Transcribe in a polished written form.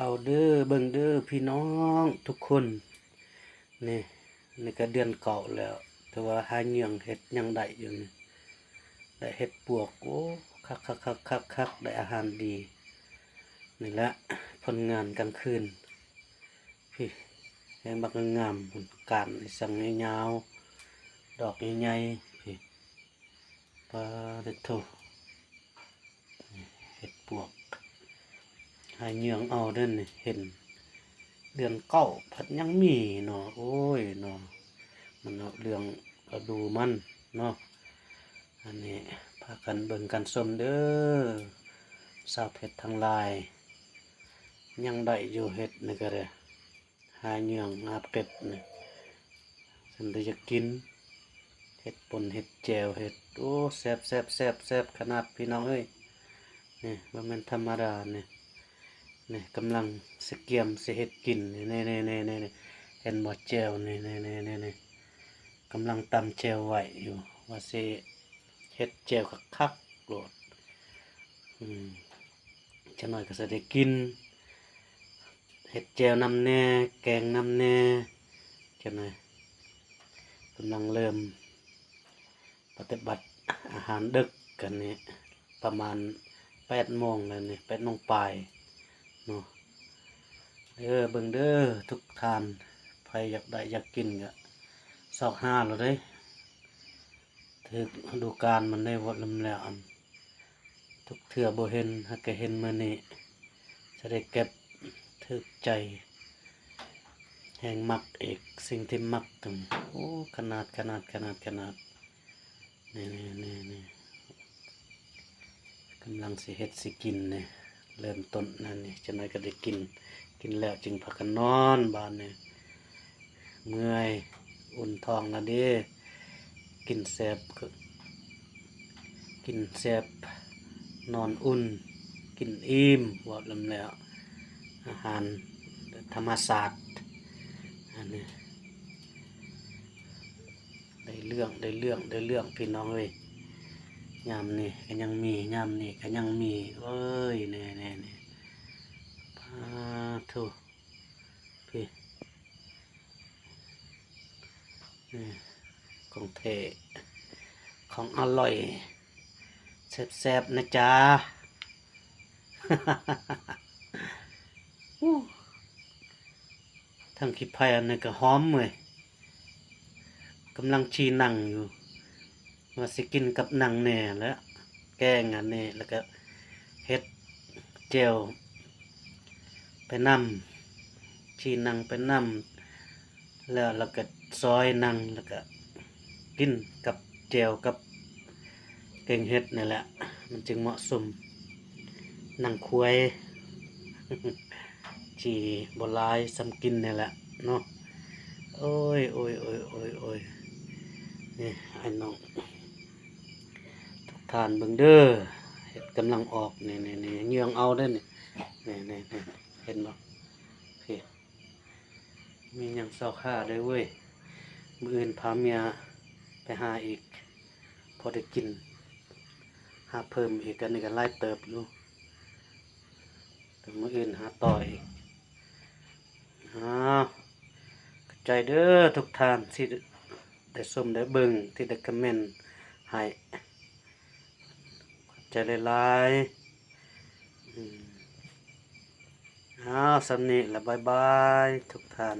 เอาเด้อเบิ่งเด้อพี่น้องทุกคนนี่ก็เดือนเก่าแล้วแต่ว่าหาเหยื่องเฮ็ดยังได้อยู่นี่ได้เฮ็ดปวกโอ้คักได้อาหารดีนี่แหละผลงานกลางคืนพี่แหงบักงามๆพุ่นก้านนี่สั่งยาวๆดอกใหญ่ๆพี่ปลาเด็ดโถเฮ็ดปวกหาเหยื่องเอาเด้อนี่เห็นเดือนเก้าพัดยังมีเนาะโอ้ยเนาะมันเอาเรื่องฤดูมันเนาะอันนี้พากันเบิ่งกันชมเด้อสาวเพชรทั้งหลายยังได้อยู่เฮ็ดนี่ก็ได้หาเหยื่องหาเป็ดนี่ฉันได้จะกินเฮ็ดป่นเฮ็ดแจ่วเฮ็ดโอ้แซ่บขนาดพี่น้องเอ้ยนี่บ่แม่นธรรมดานี่กำลังสิเกียมสิเฮ็ดกินนี่เห็นบ่แจ่วนี่กำลังตำแจ่วไว้อยู่ว่าสิเฮ็ดแจ่วคักๆโลดจักหน่อยก็สิได้กินเฮ็ดแจ่วนำแน่แกงนำแน่จักหน่อยกำลังเริ่มปฏิบัติอาหารดึกกันนี่ประมาณ8 โมงแล้วนี่8 โมงปลายเนาะเบิ่งเด้อทุกท่านใครอยากได้อยากกินก็ซอก5แล้วเด้ถึกฤดูกาลมันได้วดลำแล้วอันทุกเทื่อบ่เห็นหากก็เห็นมื้อนี้จะได้เก็บถึกใจแห่งมักเอกสิ่งที่มักถึงโอ้ขนาดนี่กำลังสิเฮ็ดสิกินนี่เริ่มต้นนั่นนี่จักหน่อยก็ได้กินแล้วจึงพากันนอนบ้านนี่เมื่อยอุ่นท้องแล้วเด้กินแซ่บนอนอุ่นกินอิ่มว่าลำแล้วอาหารธรรมศาสตร์อันนี้ได้เรื่องพี่น้องเอ้ยยามนี้ก็ยังมียามนี้ก็ยังมีเอ้ยนี่พาทุพี่นี่ของเทของอร่อยแซ่บๆนะจ๊ะ ทั้งขี้ไผ่อันนี้ก็หอมเลยกำลังชีหนังอยู่ว่าสิกินกับหนังแหน่แล้วแกงอันนี้แล้วก็เฮ็ดเจลไปนำชีหนังไปนำแล้วก็ซอยหนังแล้วก็กินกับเจลกับแกงเฮ็ดนี่แหละมันจึงเหมาะสมหนังควาย จีบหลายสำกินนี่แหละเนาะโอ้ยนี่ไอ้น้องทุกท่านเบิ่งเด้อเห็ดกำลังออกนี่เหยื่องเอาได้อนี่เห็นบ่พี่มีหยังเศร้าค่าได้เว้ยมื้ออื่นพาเมียไปหาอีกพอได้กินหาเพิ่มอีกอันนี้ก็หลายเติบอยู่แต่มื้ออื่นหาต่ออีกขอบใจเด้อทุกท่านที่ได้ชมได้เบิ่งที่ได้คอมเมนต์ให้ขอบใจหลายๆสำนี้ละบ๊ายบายทุกท่าน